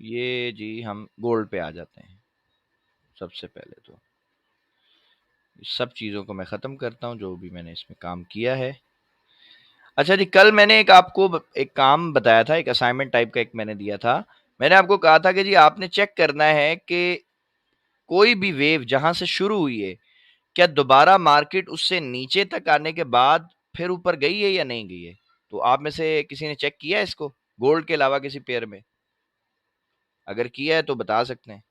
ये जी हम गोल्ड पे आ जाते हैं। सबसे पहले तो इस सब चीज़ों को मैं ख़त्म करता हूँ जो भी मैंने इसमें काम किया है। अच्छा जी, कल मैंने एक काम बताया था, एक असाइनमेंट टाइप का एक मैंने दिया था। मैंने आपको कहा था कि जी आपने चेक करना है कि कोई भी वेव जहाँ से शुरू हुई है, क्या दोबारा मार्केट उससे नीचे तक आने के बाद फिर ऊपर गई है या नहीं गई है? तो आप में से किसी ने चेक किया है इसको? गोल्ड के अलावा किसी पेयर में? अगर किया है तो बता सकते हैं।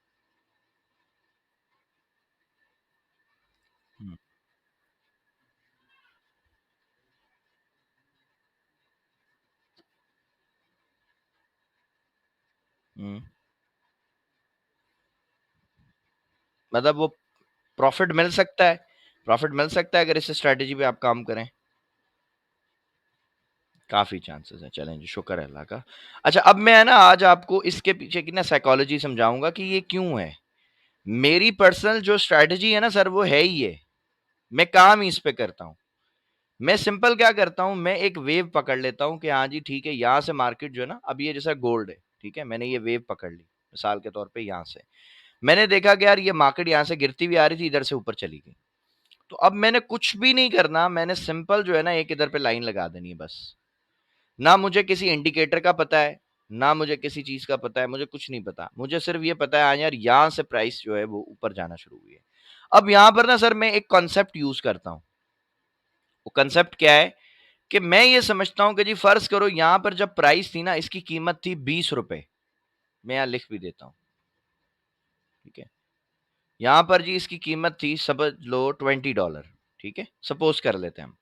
हुँ, हुँ। मतलब वो प्रॉफ़िट मिल सकता है? प्रॉफ़िट मिल सकता है अगर इस स्ट्रैटेजी पे आप काम करें? काफ़ी चांसेस हैं, चलें जी, शुक्र है अल्लाह का। अच्छा, अब मैं है ना आज आपको इसके पीछे की ना साइकोलॉजी समझाऊँगा कि ये क्यों है। मेरी पर्सनल जो स्ट्रैटेजी है ना सर वो है ही ये, मैं काम ही इस पे करता हूँ। मैं सिंपल क्या करता हूँ, मैं एक वेव पकड़ लेता हूँ कि हाँ जी ठीक है, यहाँ से मार्केट जो है ना, अब ये जैसा गोल्ड है, ठीक है? मैंने ये वेव पकड़ ली, मिसाल के तौर पे यहाँ से। मैंने देखा कि यार ये मार्केट यहाँ से गिरती हुई आ रही थी, इधर से ऊपर चली गई। तो अब मैंने कुछ भी नहीं करना, मैंने सिंपल जो है ना एक इधर पे लाइन लगा देनी है बस। ना मुझे किसी इंडिकेटर का पता है, ना मुझे किसी चीज़ का पता है, मुझे कुछ नहीं पता। मुझे सिर्फ़ ये पता है हाँ यार यहाँ से प्राइस जो है वो ऊपर जाना शुरू हुई है। अब यहाँ पर ना सर मैं एक कॉन्सेप्ट यूज़ करता हूँ। वो कॉन्सेप्ट क्या है कि मैं ये समझता हूँ कि जी फ़र्ज़ करो यहाँ पर जब प्राइस थी ना इसकी कीमत थी ₹20। मैं यहाँ लिख भी देता हूँ, ठीक है? यहाँ पर जी इसकी कीमत थी समझ लो $20, ठीक है? सपोज़ कर लेते हैं हम।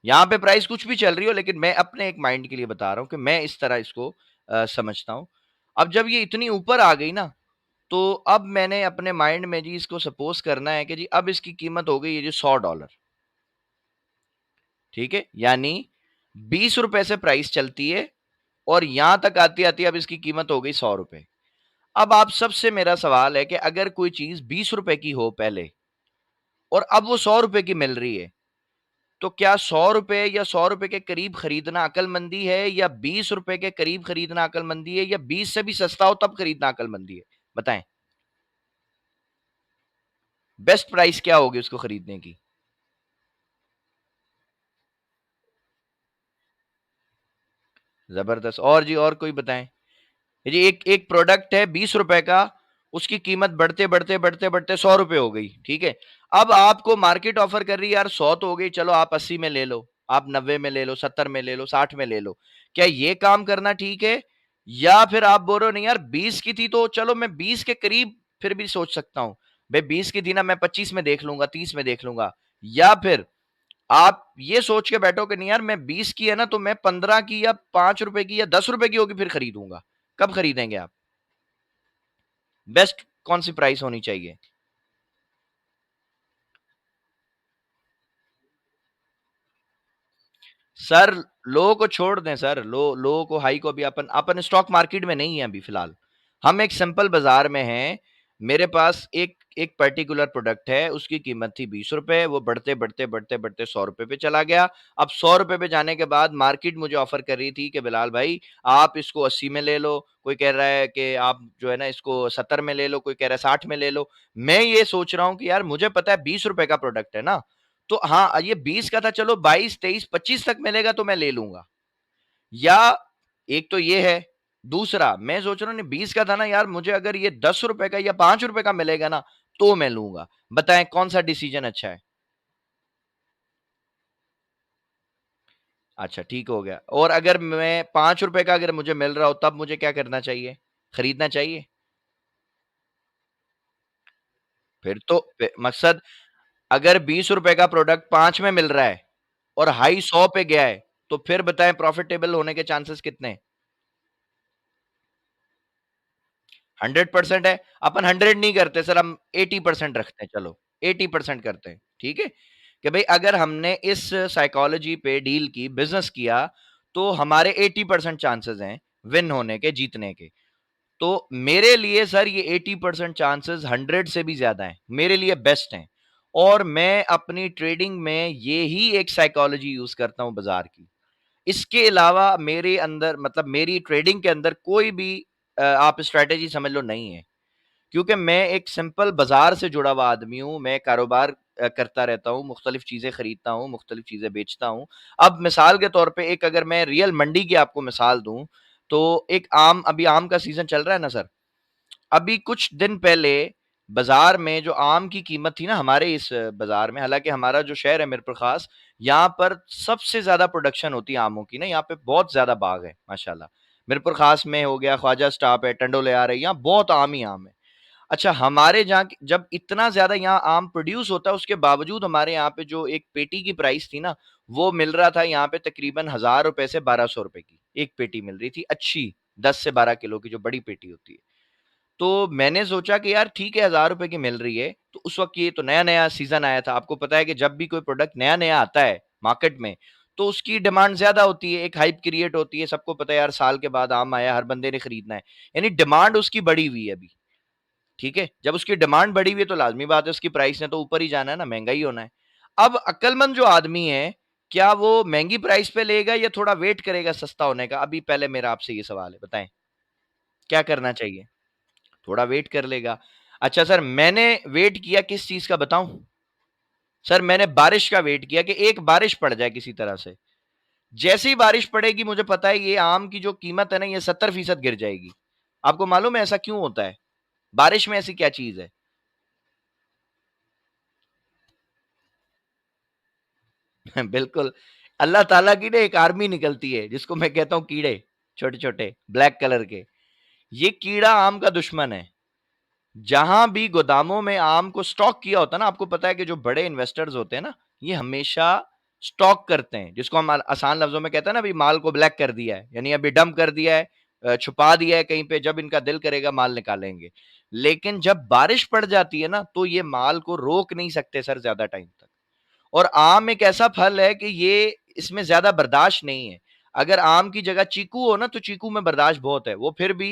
यहाँ पे प्राइस कुछ भी चल रही हो लेकिन मैं अपने एक माइंड के लिए बता रहा हूँ कि मैं इस तरह इसको समझता हूँ। अब जब ये इतनी ऊपर आ गई ना, तो अब मैंने अपने माइंड में जी इसको सपोज़ करना है कि जी अब इसकी कीमत हो गई है जी $100, ठीक है? यानी ₹20 से प्राइस चलती है और यहाँ तक आती-आती अब इसकी कीमत हो गई ₹100। अब आप सबसे मेरा सवाल है कि अगर कोई चीज़ ₹20 की हो पहले और अब वो ₹100 की मिल रही है, तो क्या ₹100 या ₹100 के करीब खरीदना अक्लमंदी है या ₹20 के करीब खरीदना अक्लमंदी है या 20 से भी सस्ता हो तब खरीदना अक्लमंदी है? बताएँ, बेस्ट प्राइस क्या होगी उसको खरीदने की? ज़बरदस्त और जी और कोई बताएँ? जी एक एक प्रोडक्ट है ₹20 का, उसकी कीमत बढ़ते-बढ़ते ₹100 हो गई, ठीक है? अब आपको मार्केट ऑफ़र कर रही है यार 100 तो हो गई, चलो आप 80 में ले लो, आप 90 में ले लो, 70 में ले लो, 60 में ले लो। क्या ये काम करना ठीक है? या फिर आप बोल रहे हो नहीं यार 20 की थी तो चलो मैं 20 के करीब फिर भी सोच सकता हूँ। भई 20 की थी ना मैं 25 में देख लूँगा, 30 में देख लूँगा। या फिर आप ये सोच के बैठो कि नहीं यार मैं 20 की है ना तो मैं 15 की या ₹5 की या ₹10 की होगी फिर खरीदूँगा। कब खरीदेंगे आप? बेस्ट कौन-सी प्राइस होनी चाहिए? सर, लो को छोड़ दें सर, लो को, हाई को अभी अपन अपन स्टॉक मार्केट में नहीं है अभी फ़िलहाल। हम एक सिंपल बाज़ार में हैं। मेरे पास एक एक पर्टिकुलर प्रोडक्ट है, उसकी कीमत थी ₹20 वो बढ़ते-बढ़ते ₹100 पे चला गया। अब ₹100 पे जाने के बाद मार्केट मुझे ऑफ़र कर रही थी कि बिलाल भाई आप इसको 80 में ले लो, कोई कह रहा है कि आप जो है ना इसको 70 में ले लो, कोई कह रहा है 60 में ले लो। मैं ये सोच रहा हूँ कि यार मुझे पता है ₹20 का प्रोडक्ट है ना, तो हाँ, ये 20 का था चलो 22, 23, 25 तक मिलेगा तो मैं ले लूँगा। या एक तो ये है, दूसरा मैं सोच रहा हूँ नहीं 20 का था ना यार मुझे अगर ये ₹10 का या ₹5 का मिलेगा ना, तो मैं लूँगा। बताएँ कौन-सा डिसीज़न अच्छा है? अच्छा ठीक हो गया और अगर मैं ₹5 का अगर मुझे मिल रहा हो तब मुझे क्या करना चाहिए? खरीदना चाहिए? फिर तो मकसद अगर ₹20 का प्रोडक्ट 5 में मिल रहा है और हाई 100 पे गया है, तो फिर बताएँ प्रॉफिटेबल होने के चांसेस कितने? 100% है, अपन 100 नहीं करते सर हम 80% रखते हैं चलो, 80% करते हैं, ठीक है? कि भई अगर हमने इस साइकोलॉजी पे डील की, बिज़नेस किया, तो हमारे 80% चांसेस हैं विन होने के, जीतने के। तो मेरे लिए सर ये 80% चांसेस 100 से भी ज़्यादा हैं, मेरे लिए बेस्ट हैं और मैं अपनी ट्रेडिंग में ये ही एक साइकोलॉजी यूज़ करता हूँ बाज़ार की। इसके अलावा मेरे अंदर मतलब मेरी ट्रेडिंग के अंदर कोई भी आप स्ट्रैटेजी समझ लो नहीं है। क्योंकि मैं एक सिंपल बाजार से जुड़ा हुआ आदमी हूँ, मैं कारोबार करता रहता हूँ, मुख्तलिफ चीज़ें खरीदता हूँ, मुख्तलिफ चीज़ें बेचता हूँ। अब मिसाल के तौर पे एक अगर मैं रियल मंडी की आपको मिसाल दूँ, तो एक आम अभी आम का सीज़न चल रहा है ना सर, अभी कुछ दिन पहले बाजार में जो आम की कीमत थी ना हमारे इस बाजार में, हालांकि हमारा जो शहर है मीरपुर खास, यहाँ पर सबसे ज्यादा प्रोडक्शन होती है आमों की ना, यहाँ पे बहुत ज्यादा बाग है माशाल्लाह। मीरपुर खास में हो गया, ख्वाजा स्टाप है, टंडोले आ रहे हैं, यहाँ बहुत आम ही आम है। अच्छा, हमारे जहाँ जब इतना ज्यादा यहाँ आम प्रोड्यूस होता है, उसके बावजूद हमारे यहाँ पे जो एक पेटी की प्राइस थी ना, वो मिल रहा था यहाँ पे तकरीबन 1000 रुपए से 1200 रुपए की एक पेटी मिल रही थी, अच्छी 10 से 12 किलो की जो बड़ी पेटी होती है। तो मैंने सोचा कि यार ठीक है, 1000 रुपए की मिल रही है, तो उस वक्त ये तो नया नया सीजन आया था। आपको पता है कि जब भी कोई प्रोडक्ट नया नया आता है मार्केट में, तो उसकी डिमांड ज्यादा होती है, एक हाइप क्रिएट होती है। सबको पता है यार, साल के बाद आम आया, हर बंदे ने खरीदना है, यानी डिमांड उसकी बढ़ी हुई है अभी। ठीक है, जब उसकी डिमांड बढ़ी हुई है तो लाजमी बात है उसकी प्राइस ने तो ऊपर ही जाना है ना, महंगा ही होना है। अब अक्लमंद जो आदमी है, क्या वो महंगी प्राइस पे लेगा या थोड़ा वेट करेगा सस्ता होने का? अभी पहले मेरा आपसे ये सवाल है, बताएं क्या करना चाहिए? थोड़ा वेट कर लेगा। अच्छा सर, मैंने वेट किया किस चीज का बताऊं? सर, मैंने बारिश का वेट किया कि एक बारिश पड़ जाए किसी तरह से। जैसे ही बारिश पड़ेगी, मुझे पता है ये आम की जो कीमत है ना, ये 70% गिर जाएगी। आपको मालूम है ऐसा क्यों होता है? बारिश में ऐसी क्या चीज है? बिल्कुल, अल्लाह ताला की ना एक आर्मी निकलती है जिसको मैं कहता हूं कीड़े, छोटे छोटे ब्लैक कलर के। ये कीड़ा आम का दुश्मन है। जहां भी गोदामों में आम को स्टॉक किया होता है ना, आपको पता है कि जो बड़े इन्वेस्टर्स होते हैं ना, ये हमेशा स्टॉक करते हैं, जिसको हम आसान लफ्जों में कहते हैं ना, अभी माल को ब्लैक कर दिया है, यानी अभी डंप कर दिया है, छुपा दिया है कहीं पे, जब इनका दिल करेगा माल निकालेंगे। लेकिन जब बारिश पड़ जाती है ना, तो ये माल को रोक नहीं सकते सर ज्यादा टाइम तक। और आम एक ऐसा फल है कि ये इसमें ज्यादा बर्दाश्त नहीं है। अगर आम की जगह चीकू हो ना, तो चीकू में बर्दाश्त बहुत है, वो फिर भी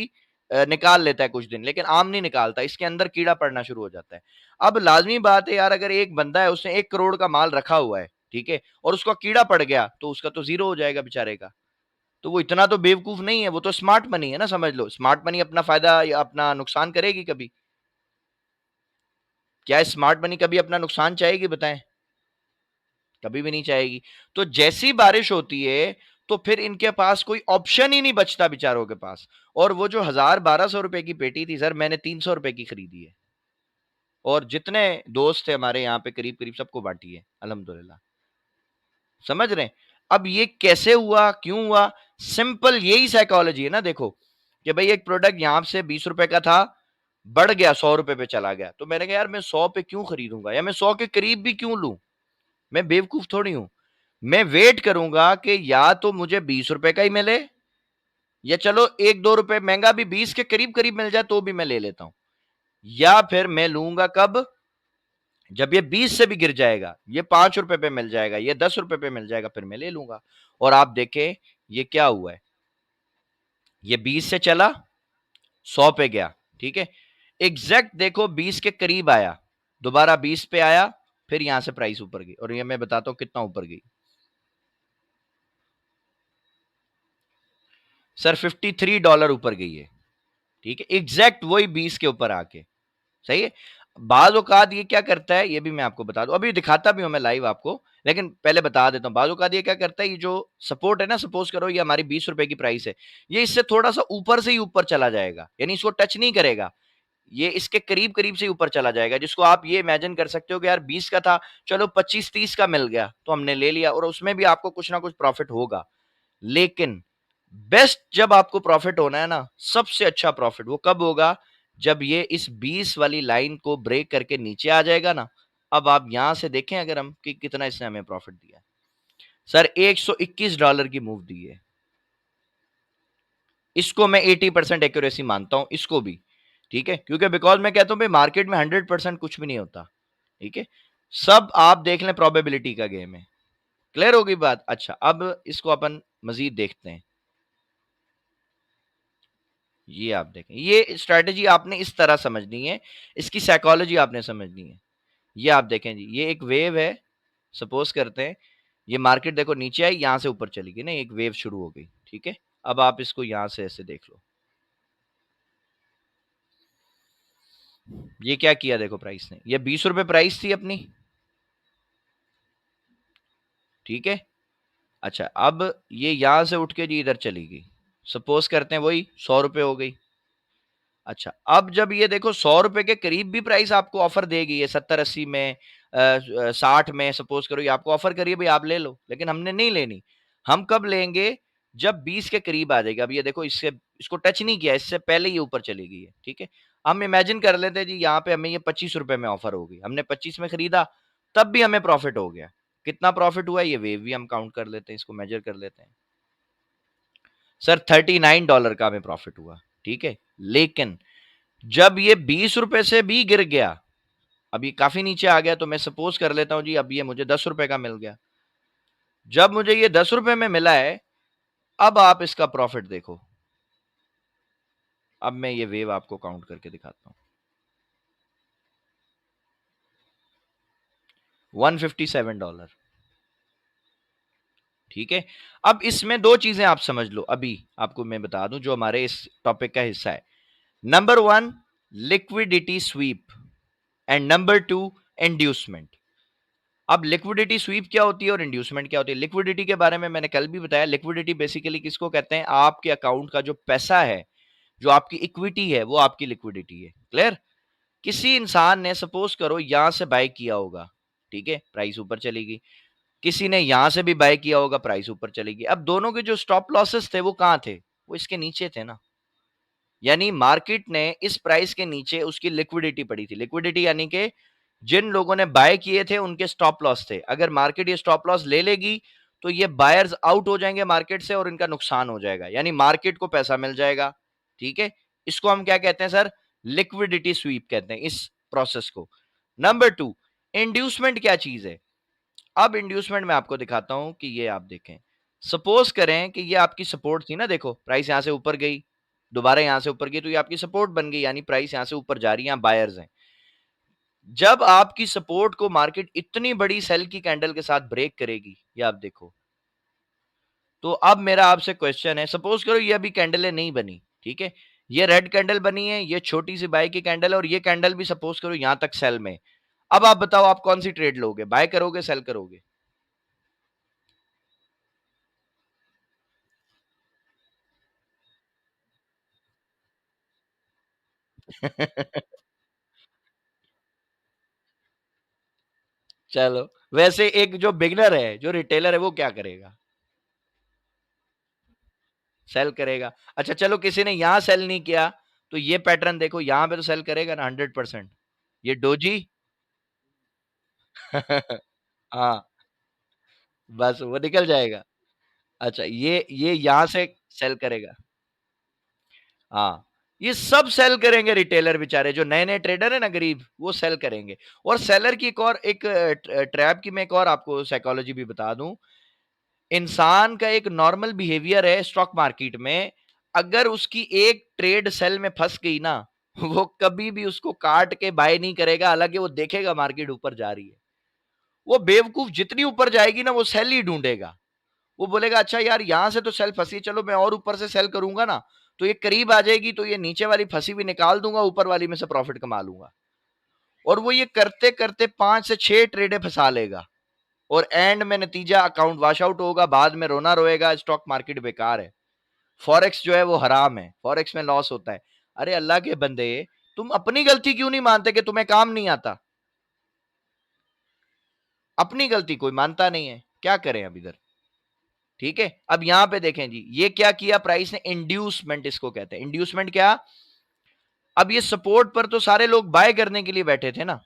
निकाल लेता है कुछ दिन, लेकिन आम नहीं निकालता, इसके अंदर कीड़ा पड़ना शुरू हो जाता है। अब लाजमी बात है यार, अगर एक बंदा है उसने 1 करोड़ का माल रखा हुआ है, ठीक है, और उसका कीड़ा पड़ गया, तो उसका तो जीरो हो जाएगा बेचारे का। तो वो इतना तो बेवकूफ नहीं है, वो तो स्मार्ट मनी है ना, समझ लो स्मार्ट मनी अपना फायदा या अपना नुकसान करेगी कभी? क्या स्मार्ट मनी कभी अपना नुकसान चाहेगी, बताएं? कभी भी नहीं चाहेगी। तो जैसी बारिश होती है, तो फिर इनके पास कोई ऑप्शन ही नहीं बचता बेचारों के पास। और वो जो 1000 1200 रुपए की पेटी थी सर, मैंने 300 रुपए की खरीदी है, और जितने दोस्त थे हमारे यहाँ पे करीब करीब सबको बांटी है अल्हम्दुलिल्लाह। समझ रहे हैं? अब ये कैसे हुआ, क्यों हुआ? सिंपल यही साइकोलॉजी है ना, देखो कि भाई एक प्रोडक्ट यहां से 20 रुपए का था, बढ़ गया 100 रुपए पे चला गया, तो मैंने कहा यार मैं 100 पे क्यों खरीदूंगा, या मैं 100 के करीब भी क्यों लूं? मैं बेवकूफ थोड़ी हूं। मैं वेट करूंगा कि या तो मुझे 20 रुपए का ही मिले, या चलो 1 2 रुपए महंगा भी 20 के करीब करीब मिल जाए तो भी मैं ले लेता हूं। या फिर मैं लूंगा कब? जब ये 20 से भी गिर जाएगा, ये 5 रुपए पे मिल जाएगा, ये 10 रुपए पे मिल जाएगा, फिर मैं ले लूंगा। और आप देखें ये क्या हुआ है, ये 20 से चला, 100 पे गया, ठीक है, एग्जैक्ट देखो 20 के करीब आया, दोबारा 20 पे आया, फिर यहां से प्राइस ऊपर गई, और ये मैं बताता हूं कितना ऊपर गई। सर $53 ऊपर गई है, ठीक है, एग्जैक्ट वही 20 के ऊपर आके। सही है। बाज औकात ये क्या करता है, ये भी मैं आपको बता दूं, अभी दिखाता भी हूं मैं लाइव आपको, लेकिन पहले बता देता हूं। बाज औकात ये क्या करता है, ये जो सपोर्ट है ना, सपोज करो ये हमारी 20 रुपए की प्राइस है, ये इससे थोड़ा सा ऊपर से ही ऊपर चला जाएगा, यानी इसको टच नहीं करेगा, ये इसके करीब करीब से ऊपर चला जाएगा, जिसको आप ये इमेजिन कर सकते हो कि यार 20 का था, चलो 25 30 का मिल गया तो हमने ले लिया, और उसमें भी आपको कुछ ना कुछ प्रॉफिट होगा। लेकिन बेस्ट जब आपको प्रॉफिट होना है ना, सबसे अच्छा प्रॉफिट वो कब होगा? जब ये इस 20 वाली लाइन को ब्रेक करके नीचे आ जाएगा ना। अब आप यहां से देखें अगर हम कि कितना इसने हमें प्रॉफिट दिया। सर $121 की मूव दी है, इसको मैं 80% एक्यूरेसी मानता हूं, इसको भी। ठीक है, क्योंकि बिकॉज मैं कहता हूं भाई मार्केट में 100% कुछ भी नहीं होता। ठीक है, सब आप देख लें, प्रोबेबिलिटी का गेम है। क्लियर होगी बात? अच्छा, अब इसको अपन मजीद देखते हैं। ये आप देखें, ये स्ट्रैटेजी आपने इस तरह समझनी है, इसकी साइकोलॉजी आपने समझनी है। ये आप देखें जी, ये एक वेव है, सपोज करते हैं ये मार्केट देखो नीचे आई, यहां से ऊपर चली गई ना, एक वेव शुरू हो गई। ठीक है, अब आप इसको यहां से ऐसे देख लो, ये क्या किया देखो प्राइस ने, ये 20 रुपए प्राइस थी अपनी, ठीक है। अच्छा, अब ये यहां से उठ के जी इधर चली गई, सपोज करते हैं वही 100 रुपए हो गई। अच्छा, अब जब ये देखो 100 रुपए के करीब भी प्राइस आपको ऑफर देगी, ये 70-80 में, 60 में, सपोज करो ये आपको ऑफर करिए भाई आप ले लो, लेकिन हमने नहीं लेनी। हम कब लेंगे? जब 20 के करीब आ जाएगा। अब ये देखो इससे, इसको टच नहीं किया, इससे पहले ही ऊपर चली गई है, ठीक है। हम इमेजिन कर लेते हैं जी यहाँ पे हमें ये 25 रुपए में ऑफर होगी, हमने 25 में खरीदा, तब भी हमें प्रॉफिट हो गया। कितना प्रॉफिट हुआ ये वेव भी हम काउंट कर लेते हैं, इसको मेजर कर लेते हैं। सर $39 का हमें प्रॉफिट हुआ, ठीक है। लेकिन जब ये 20 रुपए से भी गिर गया, अब ये काफी नीचे आ गया, तो मैं सपोज कर लेता हूं जी अब ये मुझे 10 रुपए का मिल गया। जब मुझे ये 10 रुपए में मिला है, अब आप इसका प्रॉफिट देखो। अब मैं ये वेव आपको काउंट करके दिखाता हूं। $157, ठीक है। अब इसमें दो चीजें आप समझ लो, अभी आपको मैं बता दूं जो हमारे इस टॉपिक का हिस्सा है। Number one, liquidity SVEEP, and number two, inducement. अब लिक्विडिटी स्वीप क्या होती है और इंड्यूसमेंट क्या होती है? लिक्विडिटी के बारे में मैंने कल भी बताया। लिक्विडिटी बेसिकली किसको कहते हैं? आपके अकाउंट का जो पैसा है, जो आपकी इक्विटी है, वो आपकी लिक्विडिटी है। क्लियर? किसी इंसान ने सपोज करो यहां से बाय किया होगा, ठीक है, प्राइस ऊपर चलेगी। किसी ने यहां से भी बाय किया होगा, प्राइस ऊपर चलेगी। अब दोनों के जो स्टॉप लॉसेस थे वो कहां थे? वो इसके नीचे थे ना। यानी मार्केट ने इस प्राइस के नीचे उसकी लिक्विडिटी पड़ी थी। लिक्विडिटी यानी कि जिन लोगों ने बाय किए थे उनके स्टॉप लॉस थे। अगर मार्केट ये स्टॉप लॉस ले लेगी तो ये बायर्स आउट हो जाएंगे मार्केट से और इनका नुकसान हो जाएगा, यानी मार्केट को पैसा मिल जाएगा, ठीक है। इसको हम क्या कहते हैं सर? लिक्विडिटी स्वीप कहते हैं इस प्रोसेस को। नंबर टू, इंड्यूसमेंट क्या चीज है? अब इंड्यूसमेंट मैं आपको दिखाता हूं कि ये आप देखें। सपोज करें कि ये आपकी सपोर्ट थी ना, देखो प्राइस यहां से ऊपर गई, दोबारा यहां से ऊपर गई, तो ये आपकी सपोर्ट बन गई, यानी प्राइस यहां से ऊपर जा रही है, यहां बायर्स हैं। जब आपकी सपोर्ट को मार्केट इतनी बड़ी सेल की कैंडल के साथ ब्रेक करेगी, ये आप देखो, तो अब मेरा आपसे क्वेश्चन है, सपोज करो ये अभी कैंडल नहीं बनी, ठीक है, ये रेड कैंडल बनी है, ये छोटी सी बाय की कैंडल है, और ये कैंडल भी सपोज करो यहां तक सेल में। अब आप बताओ आप कौन सी ट्रेड लोगे? बाय करोगे, सेल करोगे? चलो, वैसे एक जो बिगनर है, जो रिटेलर है, वो क्या करेगा? सेल करेगा। अच्छा चलो, किसी ने यहां सेल नहीं किया, तो ये पैटर्न देखो, यहां पे तो सेल करेगा ना 100%। ये डोजी। हाँ, बस वो निकल जाएगा। अच्छा, ये यहां से सेल करेगा। हाँ, ये सब सेल करेंगे रिटेलर बेचारे, जो नए-नए ट्रेडर है ना गरीब, वो सेल करेंगे। और सेलर की एक और एक ट्रैप की मैं एक और आपको साइकोलॉजी भी बता दूं। इंसान का एक नॉर्मल बिहेवियर है स्टॉक मार्केट में, अगर उसकी एक ट्रेड सेल में फंस गई ना, वो कभी भी उसको काट के बाय नहीं करेगा, हालांकि वो देखेगा मार्केट ऊपर जा रही है। वो बेवकूफ जितनी ऊपर जाएगी ना, वो सेल ही ढूंढेगा। वो बोलेगा अच्छा यार यहां से तो सेल फंसी, चलो मैं और ऊपर से सेल करूंगा ना, तो ये करीब आ जाएगी, तो ये नीचे वाली फंसी भी निकाल दूंगा, ऊपर वाली में से प्रॉफिट कमा लूंगा। और वो ये करते करते 5 से 6 ट्रेडे फंसा लेगा, और एंड में नतीजा अकाउंट वॉश आउट होगा, बाद में रोना रोएगा, स्टॉक मार्केट बेकार है, फॉरेक्स जो है वो हराम है, फॉरेक्स में लॉस होता है। अरे अल्लाह के बंदे, तुम अपनी गलती क्यों नहीं मानते कि तुम्हें काम नहीं आता? अपनी गलती कोई मानता नहीं है, क्या करें अब इधर? ठीक है, अब यहां पे देखें जी, ये क्या किया प्राइस ने? इंड्यूसमेंट इसको कहते हैं। इंड्यूसमेंट क्या? अब ये सपोर्ट पर तो सारे लोग बाय करने के लिए बैठे थे ना,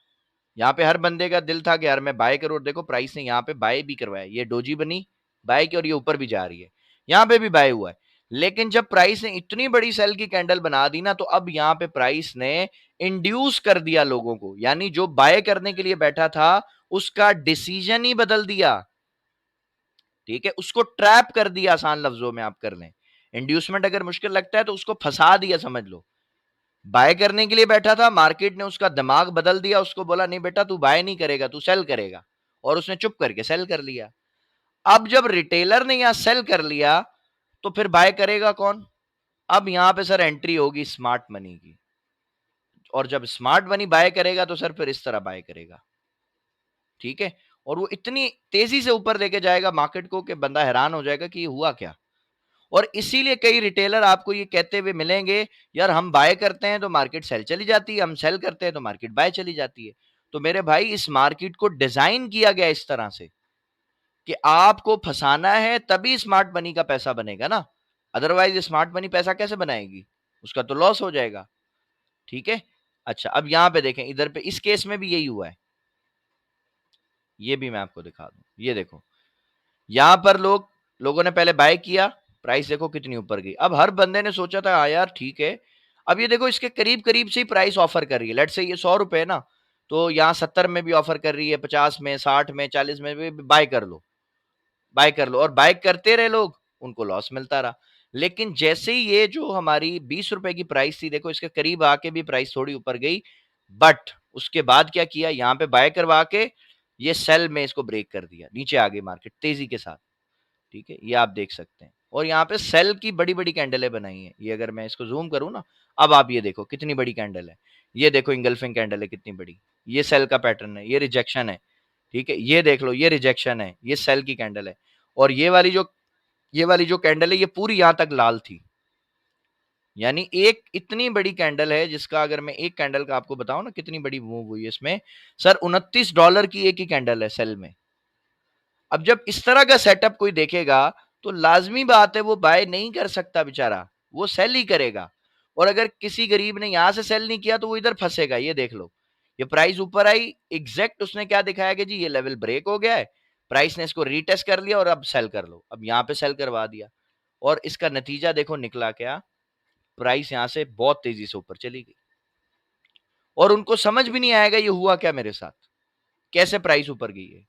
यहाँ पे हर बंदे का दिल था कि यार मैं बाय करूं, और देखो प्राइस ने यहाँ पे बाय भी करवाया, ये डोजी बनी बाय की, और ये ऊपर भी जा रही है, यहाँ पे भी बाय हुआ है। लेकिन जब प्राइस ने इतनी बड़ी सेल की कैंडल बना दी ना, तो अब यहाँ पे प्राइस ने इंड्यूस कर दिया लोगों को, यानी जो बाय करने के लिए बैठा था उसका डिसीजन ही बदल दिया, ठीक है, उसको ट्रैप कर दिया, आसान लफ्जों में आप कर लें। इंड्यूसमेंट अगर मुश्किल लगता है तो उसको फंसा दिया समझ लो। बाय करने के लिए बैठा था, मार्केट ने उसका दिमाग बदल दिया, उसको बोला नहीं बेटा तू बाय नहीं करेगा, तू सेल करेगा, और उसने चुप करके सेल कर लिया। अब जब रिटेलर ने यहां सेल कर लिया, तो फिर बाय करेगा कौन? अब यहां पे सर एंट्री होगी स्मार्ट मनी की। और जब स्मार्ट मनी बाय करेगा तो सर फिर इस तरह बाय करेगा, ठीक है? और वो इतनी तेजी से ऊपर लेके जाएगा मार्केट को कि बंदा हैरान हो जाएगा कि ये हुआ क्या। और इसीलिए कई रिटेलर आपको ये कहते हुए मिलेंगे, यार हम बाय करते हैं तो मार्केट सेल चली जाती है, हम सेल करते हैं तो मार्केट बाय चली जाती है। तो मेरे भाई इस मार्केट को डिजाइन किया गया इस तरह से कि आपको फंसाना है, तभी स्मार्ट मनी का पैसा बनेगा ना। अदरवाइज स्मार्ट मनी पैसा कैसे बनाएगी? उसका तो लॉस हो जाएगा, ठीक है? अच्छा, अब यहां पे देखें, इधर पे इस केस में भी यही हुआ है। ये भी मैं आपको दिखा दूं, ये देखो, यहां पर लोगों ने पहले बाय किया, प्राइस देखो कितनी ऊपर गई। अब हर बंदे ने सोचा था हाँ यार ठीक है। अब ये देखो इसके करीब करीब से ही प्राइस ऑफर कर रही है, लेट्स से ये 100 रुपए है ना, तो यहाँ 70 में भी ऑफर कर रही है, 50 में, 60 में, 40 में भी बाय कर लो, बाय कर लो। और बाय करते रहे लोग, उनको लॉस मिलता रहा। लेकिन जैसे ही ये जो हमारी 20 रुपए की प्राइस थी, देखो इसके करीब आके भी प्राइस थोड़ी ऊपर गई, बट उसके बाद क्या किया, यहाँ पे बाय करवा के ये सेल में इसको ब्रेक कर दिया, नीचे आ गई मार्केट तेजी के साथ, ठीक है? ये आप देख सकते हैं। और यहाँ पे सेल की बड़ी बड़ी कैंडलें बनाई हैं, ये अगर मैं इसको जूम करूँ ना, अब आप ये देखो कितनी बड़ी कैंडल है। ये देखो इंगल्फिंग कैंडल है कितनी बड़ी, ये सेल का पैटर्न है, ये रिजेक्शन है, ठीक है? ये देख लो, ये रिजेक्शन है, ये सेल की कैंडल है। और ये वाली जो कैंडल है, ये पूरी यहां तक लाल थी। यानी एक इतनी बड़ी कैंडल है जिसका अगर मैं एक कैंडल का आपको बताऊं ना कितनी बड़ी मूव हुई है इसमें, सर $29 की एक ही कैंडल है सेल में। अब जब इस तरह का सेटअप कोई देखेगा तो लाजमी बात है वो बाय नहीं कर सकता बेचारा, वो सेल ही करेगा। और अगर किसी गरीब ने यहां से सेल नहीं किया तो वो इधर फंसेगा। ये देख लो, ये प्राइस ऊपर आई, एग्जैक्ट उसने क्या दिखाया कि जी ये लेवल ब्रेक हो गया है, प्राइस ने इसको रीटेस्ट कर लिया और अब सेल कर लो। अब यहाँ पे सेल करवा दिया और इसका नतीजा देखो निकला क्या, प्राइस यहां से बहुत तेजी से ऊपर चली गई और उनको समझ भी नहीं आएगा ये हुआ क्या मेरे साथ, कैसे प्राइस ऊपर गई है।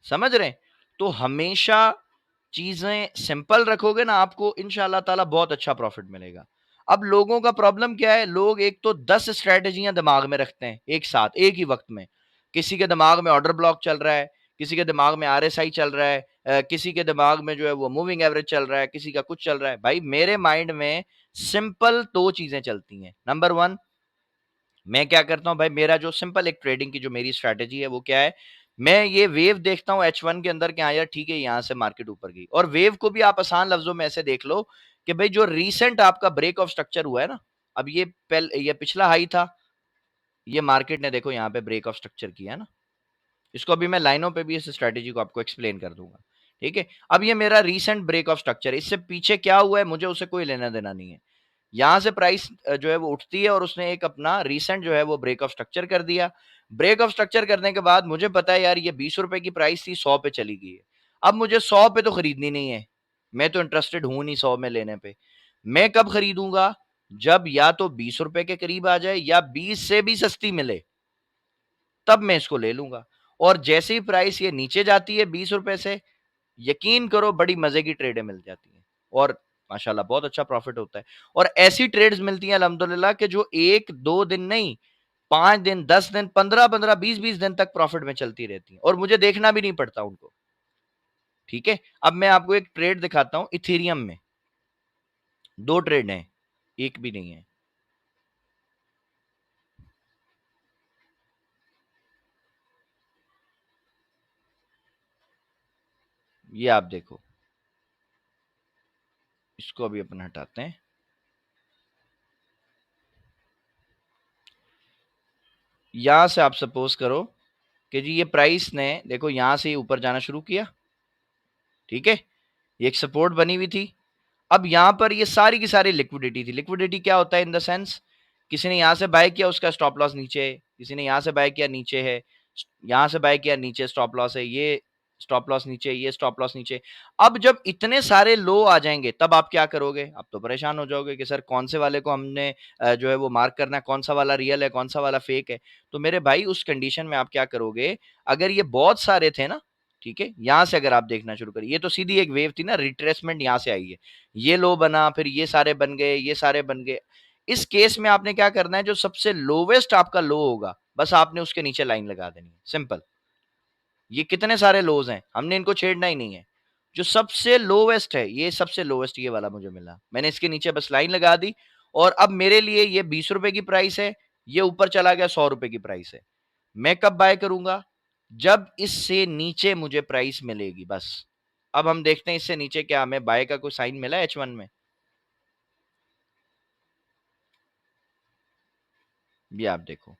समझ रहे हैं? तो हमेशा चीजें सिंपल रखोगे ना, आपको इंशाल्लाह ताला बहुत अच्छा प्रॉफिट मिलेगा। अब लोगों का प्रॉब्लम क्या है, लोग एक तो 10 स्ट्रेटेजियां दिमाग में रखते हैं एक साथ एक ही वक्त में। किसी के दिमाग में ऑर्डर ब्लॉक चल रहा है, किसी के दिमाग में आरएसआई चल रहा है, किसी के दिमाग में जो है वो मूविंग एवरेज चल रहा है, किसी का कुछ चल रहा है। भाई मेरे माइंड में सिंपल दो चीजें चलती हैं। नंबर वन, मैं क्या करता हूँ भाई, मेरा जो सिंपल एक ट्रेडिंग की जो मेरी स्ट्रैटेजी है वो क्या है, मैं ये वेव देखता हूँ H1 के अंदर कि हाँ यार ठीक है यहाँ से मार्केट ऊपर गई। और वेव को भी आप आसान लफ्जों में ऐसे देख लो कि भाई जो रीसेंट आपका ब्रेक ऑफ स्ट्रक्चर हुआ है ना, अब ये पिछला हाई था, ये मार्केट ने देखो यहाँ पे ब्रेक ऑफ स्ट्रक्चर किया है ना, इसको अभी मैं लाइनों पे भी इस स्ट्रैटेजी को आपको एक्सप्लेन कर दूंगा, ठीक है? अब ये मेरा रीसेंट ब्रेक ऑफ स्ट्रक्चर है, इससे पीछे क्या हुआ है मुझे उसे कोई लेना देना नहीं है। यहाँ से प्राइस जो है वो उठती है और उसने एक अपना रीसेंट जो है वो ब्रेक ऑफ स्ट्रक्चर कर दिया। ब्रेक ऑफ स्ट्रक्चर करने के बाद मुझे पता है यार ये 20 रुपए की प्राइस थी, 100 पे चली गई है। अब मुझे 100 पे तो खरीदनी नहीं है, मैं तो इंटरेस्टेड हूं नहीं 100 में लेने पे। मैं कब खरीदूंगा, जब या तो 20 रुपए के करीब आ जाए या 20 से भी सस्ती मिले, तब मैं इसको ले लूंगा। और जैसे ही प्राइस ये नीचे जाती है 20 रुपए से, यकीन करो बड़ी मजे की ट्रेडें मिल जाती हैं और माशाल्लाह बहुत अच्छा प्रॉफिट होता है। और ऐसी ट्रेड्स मिलती हैं अल्हम्दुलिल्लाह कि जो 1-2 दिन नहीं, 5 दिन, 10 दिन, 15-15, 20-20 दिन तक प्रॉफिट में चलती रहती हैं और मुझे देखना भी नहीं पड़ता उनको, ठीक है? अब मैं आपको एक ट्रेड दिखाता हूं इथेरियम में, दो ट्रेड हैं, एक भी नहीं है। ये आप देखो, इसको अभी अपन हटाते हैं। यहां से आप सपोज करो कि जी ये प्राइस ने देखो यहां से ऊपर जाना शुरू किया, ठीक है? ये एक सपोर्ट बनी हुई थी। अब यहां पर ये सारी की सारी लिक्विडिटी थी। लिक्विडिटी क्या होता है इन द सेंस, किसी ने यहां से बाय किया उसका स्टॉप लॉस नीचे है, किसी ने यहां से बाय किया नीचे है, यहां से बाय किया नीचे स्टॉप लॉस है, ये स्टॉप लॉस नीचे, ये स्टॉप लॉस नीचे। अब जब इतने सारे लो आ जाएंगे तब आप क्या करोगे, आप तो परेशान हो जाओगे कि सर कौन से वाले को हमने जो है वो मार्क करना है, कौन सा वाला रियल है, कौन सा वाला फेक है। तो मेरे भाई उस कंडीशन में आप क्या करोगे, अगर ये बहुत सारे थे ना, ठीक है, यहां से अगर आप देखना शुरू करिए, ये तो सीधी एक वेव थी ना, रिट्रेसमेंट यहां से आई है, ये लो बना, फिर ये सारे बन गए, ये सारे बन गए। इस केस में आपने क्या करना है, जो सबसे लोवेस्ट आपका लो होगा बस आपने उसके नीचे लाइन लगा देनी है, सिंपल। ये कितने सारे लोज हैं, हमने इनको छेड़ना ही नहीं है। जो सबसे लोवेस्ट है, ये सबसे लोवेस्ट ये वाला मुझे मिला, मैंने इसके नीचे बस लाइन लगा दी और अब मेरे लिए ये 20 रुपए की प्राइस है, ये ऊपर चला गया 100 रुपए की प्राइस है। मैं कब बाय करूंगा? जब इससे नीचे मुझे प्राइस मिलेगी, बस। अब हम देखते हैं इससे नीचे क्या हमें बाय का कोई साइन मिला H1 में। ये आप देखो,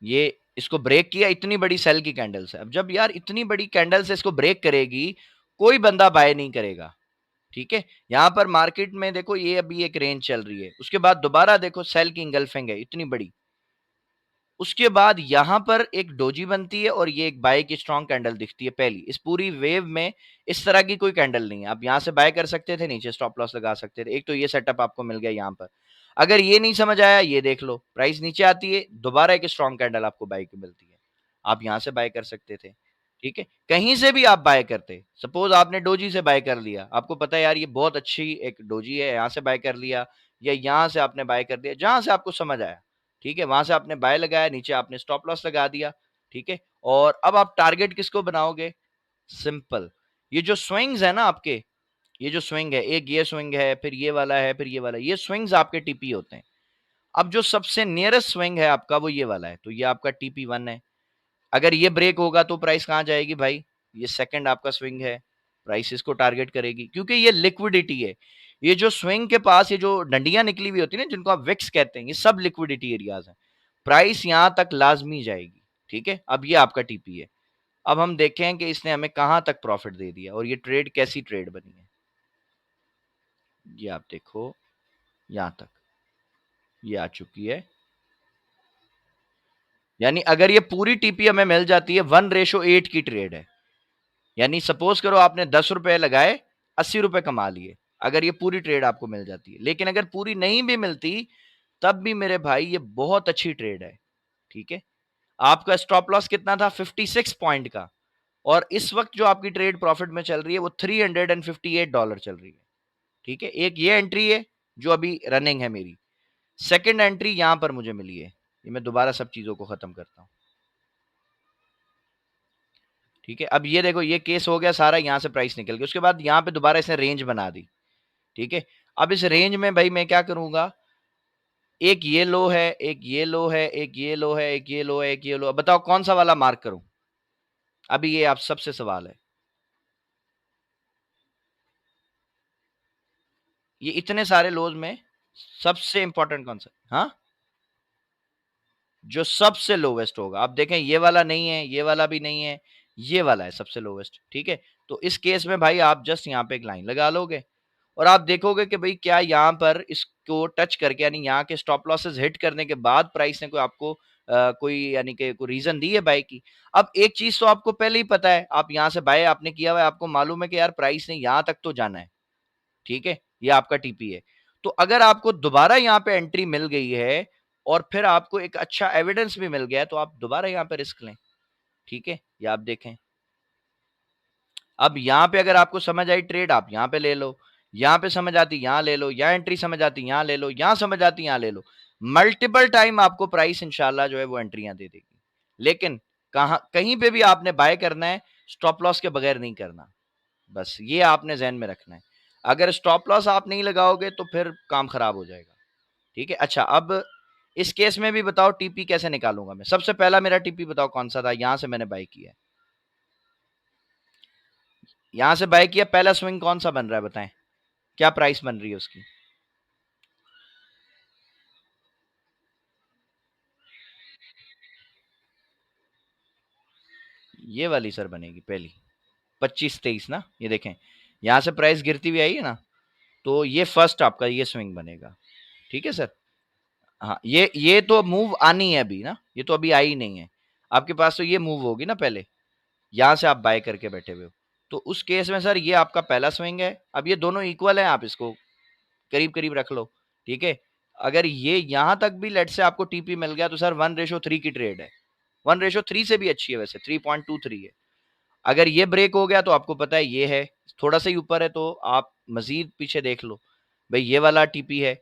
ये इसको ब्रेक किया, इतनी बड़ी सेल की कैंडल से। अब जब यार इतनी बड़ी कैंडल से इसको ब्रेक करेगी, कोई बंदा बाय नहीं करेगा। ठीक है, यहां पर मार्केट में देखो ये अभी एक रेंज चल रही है, उसके बाद दोबारा देखो सेल की इंगल्फिंग है इतनी बड़ी। उसके बाद यहां पर एक डोजी बनती है और ये एक बाय की स्ट्रॉन्ग कैंडल दिखती है पहली। इस पूरी वेव में इस तरह की कोई कैंडल नहीं है। आप यहां से बाय कर सकते थे, नीचे स्टॉप लॉस लगा सकते थे। एक तो ये सेटअप आपको मिल गया यहां पर। अगर ये नहीं समझ आया, ये देख लो, प्राइस नीचे आती है, दोबारा एक स्ट्रॉन्ग कैंडल आपको बाय की मिलती है, आप यहां से बाय कर सकते थे। ठीक है, कहीं से भी आप बाय करते, सपोज आपने डोजी से बाय कर लिया, आपको पता है यार ये बहुत अच्छी एक डोजी है, यहां से बाय कर लिया, या यहां से आपने बाय कर दिया, जहां से आपको समझ आया। ठीक है, वहां से आपने बाय लगाया, नीचे आपने स्टॉप लॉस लगा दिया। ठीक है, और अब आप टारगेट किसको बनाओगे? सिंपल, ये जो स्विंग्स है ना आपके, ये जो स्विंग है, एक ये स्विंग है, फिर ये वाला है, फिर ये वाला, ये स्विंग्स आपके टीपी होते हैं। अब जो सबसे नियरेस्ट स्विंग है आपका वो ये वाला है, तो ये आपका टीपी 1 है। अगर ये ब्रेक होगा तो प्राइस कहां जाएगी भाई? ये सेकंड आपका स्विंग है, प्राइस इसको टारगेट करेगी, क्योंकि ये लिक्विडिटी है। ये जो स्विंग के पास ये जो डंडियां निकली हुई होती है ना, जिनको आप विक्स कहते हैं, ये सब लिक्विडिटी एरियाज है। प्राइस यहां तक लाजमी जाएगी। ठीक है, अब ये आपका टीपी है। अब हम देखें कि इसने हमें कहां तक प्रॉफिट दे दिया और ये ट्रेड कैसी ट्रेड बनी है। ये आप देखो, यहां तक ये आ चुकी है। यानी अगर ये पूरी टीपी हमें मिल जाती है, 1:8 की ट्रेड है। यानी सपोज करो आपने 10 रुपए लगाए, 80 रुपए कमा लिए, अगर ये पूरी ट्रेड आपको मिल जाती है। लेकिन अगर पूरी नहीं भी मिलती, तब भी मेरे भाई ये बहुत अच्छी ट्रेड है। ठीक है, आपका स्टॉप लॉस कितना था? 56 पॉइंट का। और इस वक्त जो आपकी ट्रेड प्रॉफिट में चल रही है वो $358 चल रही है। ठीक है, एक ये एंट्री है जो अभी रनिंग है मेरी, सेकंड एंट्री यहां पर मुझे मिली है। ये मैं दोबारा सब चीजों को खत्म करता हूं। ठीक है, अब ये देखो, ये केस हो गया सारा, यहां से प्राइस निकल गई, उसके बाद यहां पे दोबारा इसने रेंज बना दी। ठीक है, अब इस रेंज में भाई मैं क्या करूंगा? एक ये लो है, एक ये लो है, एक ये लो है, एक ये लो है, एक ये लो है। बताओ कौन सा वाला मार्क करूं? अभी ये आप सबसे सवाल है। ये इतने सारे लोज में सबसे इंपॉर्टेंट कौन सा? हाँ, जो सबसे लोवेस्ट होगा। आप देखें, ये वाला नहीं है, ये वाला भी नहीं है, ये वाला है सबसे लोवेस्ट। ठीक है, तो इस केस में भाई आप जस्ट यहाँ पे एक लाइन लगा लोगे और आप देखोगे कि भाई क्या यहाँ पर इसको टच करके, यानी यहाँ के स्टॉप लॉसेस हिट करने के बाद प्राइस ने कोई आपको कोई यानी कि कोई रीजन दी है बाय की। अब एक चीज तो आपको पहले ही पता है, आप यहाँ से बाय आपने किया हुआ है, आपको मालूम है कि यार प्राइस ने यहाँ तक तो जाना है। ठीक है, ये आपका टीपी है। तो अगर आपको दोबारा यहाँ पे एंट्री मिल गई है और फिर आपको एक अच्छा एविडेंस भी मिल गया है, तो आप दोबारा यहाँ पे रिस्क लें। ठीक है, ये आप देखें, अब यहाँ पे अगर आपको समझ आई ट्रेड, आप यहाँ पे ले लो, यहाँ पे समझ आती यहाँ ले लो, यहाँ एंट्री समझ आती यहाँ ले लो, यहाँ समझ आती यहाँ ले लो। मल्टीपल टाइम आपको प्राइस इंशाल्लाह जो है वो एंट्रियां दे देगी। लेकिन कहाँ कहीं पे भी आपने बाय करना है, स्टॉप लॉस के बगैर नहीं करना। बस ये आपने ज़हन में रखना है। अगर स्टॉप लॉस आप नहीं लगाओगे तो फिर काम खराब हो जाएगा। ठीक है, अच्छा अब इस केस में भी बताओ टीपी कैसे निकालूंगा मैं? सबसे पहला मेरा टीपी बताओ कौन सा था? यहां से मैंने बाय किया है, यहां से बाय किया, पहला स्विंग कौन सा बन रहा है बताएं? क्या प्राइस बन रही है उसकी? ये वाली सर बनेगी पहली, 25-23 ना। ये देखें, यहां से प्राइस गिरती हुई आई है ना, तो ये फर्स्ट आपका ये स्विंग बनेगा। ठीक है सर। हाँ, ये तो मूव आनी है अभी ना, ये तो अभी आई नहीं है आपके पास, तो ये मूव होगी ना पहले, यहाँ से आप बाय करके बैठे हुए हो। तो उस केस में सर ये आपका पहला स्विंग है। अब ये दोनों इक्वल है, आप इसको करीब करीब रख लो। ठीक है, अगर ये यहां तक भी लेट से आपको टीपी मिल गया तो सर 1:3 की ट्रेड है। 1:3 से भी अच्छी है वैसे, 3.23 है। अगर ये ब्रेक हो गया तो आपको पता है ये है, थोड़ा सा ही ऊपर है, तो आप मजीद पीछे देख लो भाई, ये वाला टीपी है।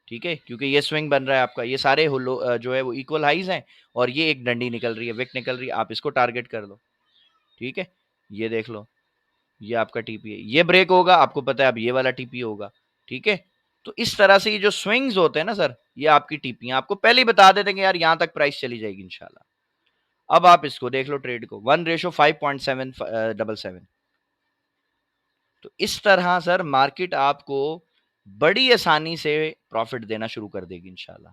ठीक है, क्योंकि ये स्विंग बन रहा है आपका, ये सारे जो है वो इक्वल हाइज हैं, और ये एक डंडी निकल रही है, विक निकल रही है, आप इसको टारगेट कर लो। ठीक है, ये देख लो, ये आपका टीपी है, ये ब्रेक होगा, आपको पता है अब ये वाला टीपी होगा। ठीक है, तो इस तरह से ये जो स्विंग्स होते हैं ना सर, ये आपकी टीपियां आपको पहले ही बता देते हैं कि यार यहां तक प्राइस चली जाएगी इंशाल्लाह। अब आप इसको देख लो ट्रेड को, 1:5.777। तो इस तरह सर मार्केट आपको बड़ी आसानी से प्रॉफिट देना शुरू कर देगी इंशाल्लाह।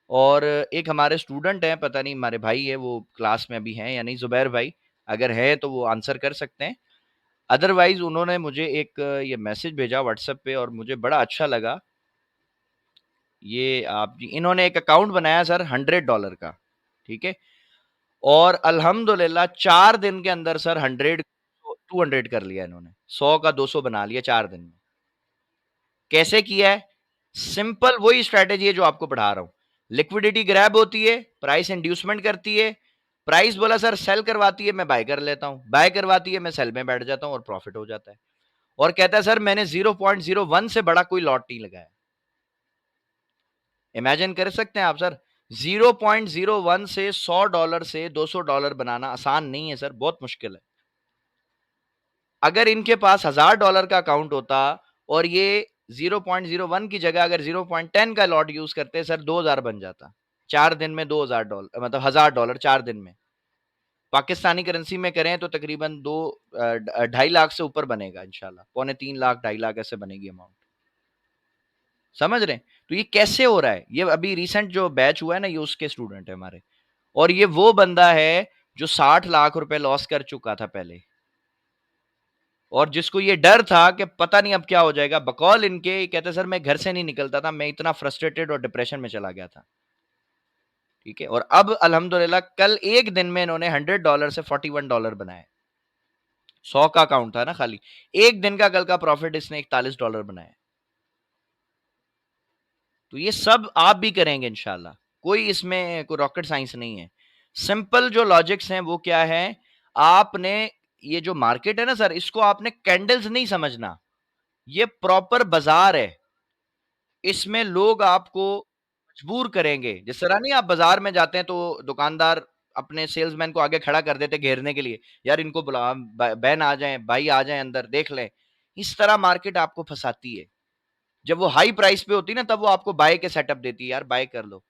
और एक हमारे स्टूडेंट हैं, पता नहीं हमारे भाई है वो क्लास में अभी हैं या नहीं, जुबैर भाई, अगर है तो वो आंसर कर सकते हैं। अदरवाइज उन्होंने मुझे एक ये मैसेज भेजा व्हाट्सएप पे और मुझे बड़ा अच्छा लगा। ये आप इन्होंने एक अकाउंट बनाया सर $100 का, ठीक है, और अल्हम्दुलिल्लाह 4 दिन के अंदर सर 200 कर लिया इन्होंने, 100 का 200 बना लिया 4 दिन में। कैसे किया है? सिंपल वही स्ट्रेटेजी है जो आपको पढ़ा रहा हूं। लिक्विडिटी ग्रैब होती है, प्राइस इंड्यूसमेंट करती है, प्राइस बोला सर सेल करवाती है, मैं बाय कर लेता हूं, बाय करवाती है, मैं सेल में बैठ जाता हूं और प्रॉफिट हो जाता है। और कहता है सर मैंने 0.01 से बड़ा कोई लॉट नहीं लगाया। इमेजिन कर सकते हैं आप सर, 0.01 से $100 से $200 बनाना आसान नहीं है सर, बहुत मुश्किल है। अगर इनके पास $1000 का अकाउंट होता और ये 0.01 की जगह अगर 0.10 का लॉट यूज करते सर, 2000 बन जाता। 4 दिन में $2000, मतलब $1000 4 दिन में। पाकिस्तानी करेंसी में करें तो तकरीबन 2.5 लाख से ऊपर बनेगा इंशाल्लाह, 2.25 लाख 2.5 लाख ऐसे बनेगी अमाउंट। समझ रहे हैं? तो ये कैसे हो रहा है? ये अभी रिसेंट जो बैच हुआ है ना, ये उसके स्टूडेंट है हमारे। और ये वो बंदा है जो 60 लाख रुपए लॉस कर चुका था पहले, और जिसको ये डर था कि पता नहीं अब क्या हो जाएगा। बकौल इनके कहते सर मैं घर से नहीं निकलता था, मैं इतना फ्रस्ट्रेटेड और डिप्रेशन में चला गया था। ठीक है, और अब अल्हम्दुलिल्लाह कल एक दिन में इन्होंने $100 से $41 बनाए। 100 का अकाउंट था ना खाली, एक दिन का कल का प्रॉफिट इसने $41 बनाया। तो ये सब आप भी करेंगे इंशाल्लाह, कोई इसमें कोई रॉकेट साइंस नहीं है। सिंपल जो लॉजिक्स हैं वो क्या है, आपने ये जो मार्केट है ना सर, इसको आपने कैंडल्स नहीं समझना, ये प्रॉपर बाजार है। इसमें लोग आपको मजबूर करेंगे। जिस तरह नहीं, आप बाजार में जाते हैं तो दुकानदार अपने सेल्समैन को आगे खड़ा कर देते घेरने के लिए, यार इनको बुला, बहन आ जाए, भाई आ जाए अंदर देख लें। इस तरह मार्केट आपको फंसाती है। जब वो हाई प्राइस पे होती है ना, तब वो आपको बाय के सेटअप देती है, यार बाय कर लो,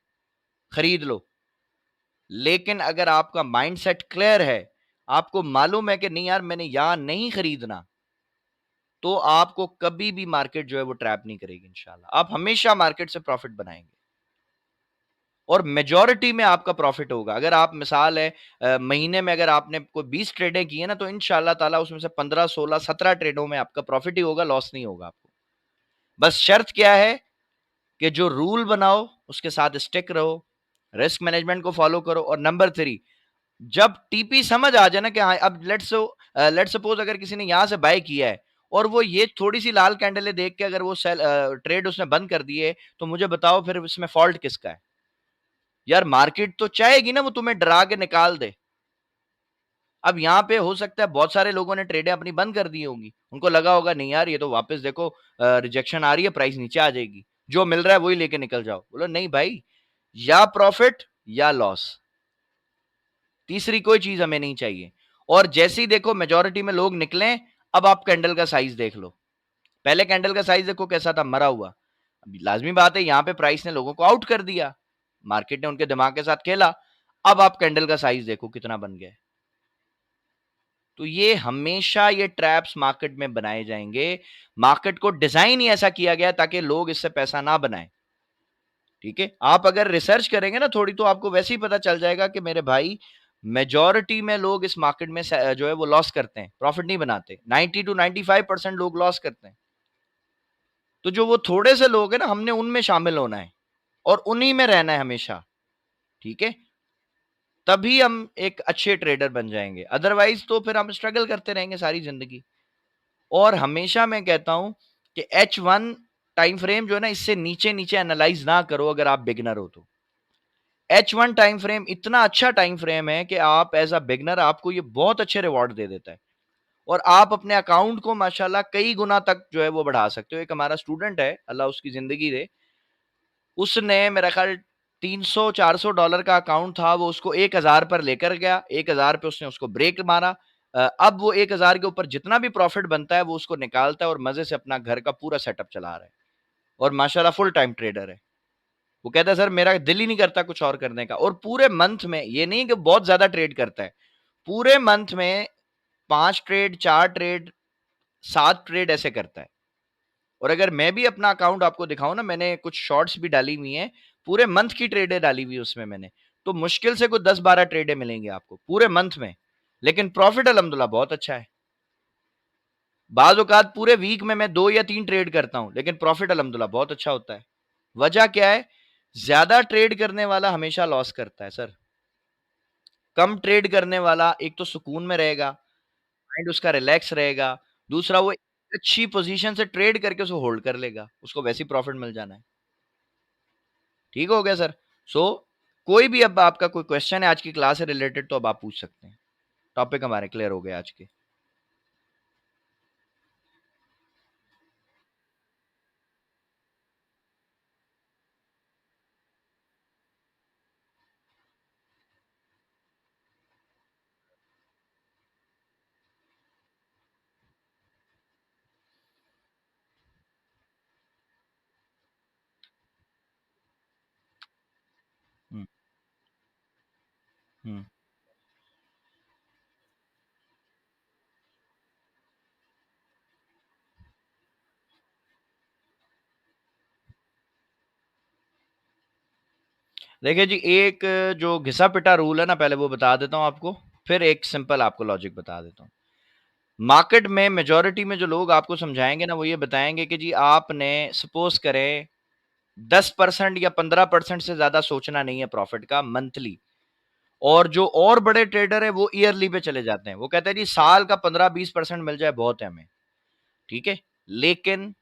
खरीद लो। लेकिन अगर आपका माइंडसेट क्लियर है, आपको मालूम है कि नहीं यार मैंने यहां नहीं खरीदना, तो आपको कभी भी मार्केट जो है वो ट्रैप नहीं करेगी इंशाल्लाह। आप हमेशा मार्केट से प्रॉफिट बनाएंगे और मेजॉरिटी में आपका प्रॉफिट होगा। अगर आप मिसाल है महीने में अगर आपने कोई 20 ट्रेडें की है ना, तो इंशाल्लाह ताला उसमें से 15, 16, 17 ट्रेडों में आपका प्रॉफिट ही होगा, लॉस नहीं होगा आपको। बस शर्त क्या है कि जो रूल बनाओ उसके साथ स्टिक रहो, रिस्क मैनेजमेंट को फॉलो करो। और नंबर 3, जब टीपी समझ आ जाए ना कि हाँ अब लेट्स सपोज अगर किसी ने यहां से बाय किया है और वो ये थोड़ी सी लाल कैंडलें देख के अगर वो सेल ट्रेड उसने बंद कर दिए, तो मुझे बताओ फिर इसमें फॉल्ट किसका है? यार मार्केट तो चाहेगी ना वो तुम्हें डरा के निकाल दे। अब यहाँ पे हो सकता है बहुत सारे लोगों ने ट्रेडें अपनी बंद कर दी होंगी, उनको लगा होगा नहीं यार ये तो वापस देखो रिजेक्शन आ रही है, प्राइस नीचे आ जाएगी, जो मिल रहा है वही लेके निकल जाओ। बोलो नहीं भाई, या प्रॉफिट या लॉस, तीसरी कोई चीज हमें नहीं चाहिए। और जैसे ही देखो मेजोरिटी में लोग निकले, अब आप कैंडल का साइज देख लो। पहले कैंडल का साइज देखो कैसा था, मरा हुआ। अभी लाजमी बात है यहाँ पे प्राइस ने लोगों को आउट कर दिया, मार्केट ने उनके दिमाग के साथ खेला। अब आप कैंडल का साइज देखो कितना बन गया। तो ये हमेशा ये ट्रैप्स मार्केट में बनाए जाएंगे। मार्केट को डिजाइन ही ऐसा किया गया ताकि लोग इससे पैसा ना बनाएं। ठीक है, आप अगर रिसर्च करेंगे ना थोड़ी, तो आपको वैसे ही पता चल जाएगा कि मेरे भाई मेजॉरिटी में लोग इस मार्केट में जो है वो लॉस करते हैं, प्रॉफिट नहीं बनाते। 90 to 95% लोग लॉस करते हैं। तो जो वो थोड़े से लोग हैं ना, हमने उनमें शामिल होना है और उन्हीं में रहना है हमेशा। ठीक है, तभी हम एक अच्छे ट्रेडर बन जाएंगे, अदरवाइज तो फिर हम स्ट्रगल करते रहेंगे सारी जिंदगी। और हमेशा मैं कहता हूं कि H1 टाइम फ्रेम जो है ना, इससे नीचे नीचे एनालाइज ना करो अगर आप बिगनर हो तो। H1 टाइम फ्रेम इतना अच्छा टाइम फ्रेम है कि आप एज अ बिगनर आपको ये बहुत अच्छे रिवॉर्ड दे देता है और आप अपने अकाउंट को माशाल्लाह कई गुना तक जो है वो बढ़ा सकते हो। एक हमारा स्टूडेंट है, अल्लाह उसकी जिंदगी दे, उसने मेरा ख्याल $300-400 का अकाउंट था, वो उसको 1000 पर लेकर गया, 1000 पे उसने उसको ब्रेक मारा। अब वो 1000 के ऊपर जितना भी प्रॉफिट बनता है वो उसको निकालता है और मजे से अपना घर का पूरा सेटअप चला रहा है। और माशाल्लाह फुल टाइम ट्रेडर है। वो कहता है सर मेरा दिल ही नहीं करता कुछ और करने का, और पूरे मंथ में ये नहीं कि बहुत ज़्यादा ट्रेड करता है, पूरे मंथ में 5 ट्रेड, 4 ट्रेड, 7 ट्रेड ऐसे करता है। और अगर मैं भी अपना अकाउंट आपको दिखाऊँ ना, मैंने कुछ शॉर्ट्स भी डाली हुई हैं, पूरे मंथ की ट्रेडें डाली हुई है उसमें मैंने, तो मुश्किल से कोई 10-12 ट्रेडें मिलेंगी आपको पूरे मंथ में। लेकिन प्रॉफिट अल्हम्दुलिल्लाह बहुत अच्छा है। बाज़ औक़ात पूरे वीक में मैं 2 या 3 ट्रेड करता हूँ, लेकिन प्रॉफिट अल्हम्दुलिल्लाह बहुत अच्छा होता है। वजह क्या है? ज़्यादा ट्रेड करने वाला हमेशा लॉस करता है सर। कम ट्रेड करने वाला एक तो सुकून में रहेगा, माइंड उसका रिलैक्स रहेगा, दूसरा वो अच्छी पोज़ीशन से ट्रेड करके उसको होल्ड कर लेगा, उसको वैसे ही प्रॉफिट मिल जाना है। ठीक हो गया सर? सो कोई भी अब आपका कोई क्वेश्चन है आज की क्लास से रिलेटेड तो अब आप पूछ सकते हैं। टॉपिक हमारे क्लियर हो गए आज के। हुँ, हुँ। देखिए जी, एक जो घिसा-पिटा रूल है ना, पहले वो बता देता हूँ आपको, फिर एक सिंपल आपको लॉजिक बता देता हूँ। मार्केट में मेजॉरिटी में जो लोग आपको समझाएँगे ना, वो ये बताएँगे कि जी आपने सपोज़ करें 10% या 15% से ज़्यादा सोचना नहीं है प्रॉफिट का मंथली। और जो और बड़े ट्रेडर हैं, वो ईयरली पे चले जाते हैं। वो कहते हैं जी साल का 15-20% मिल जाए बहुत है हमें, ठीक है? लेकिन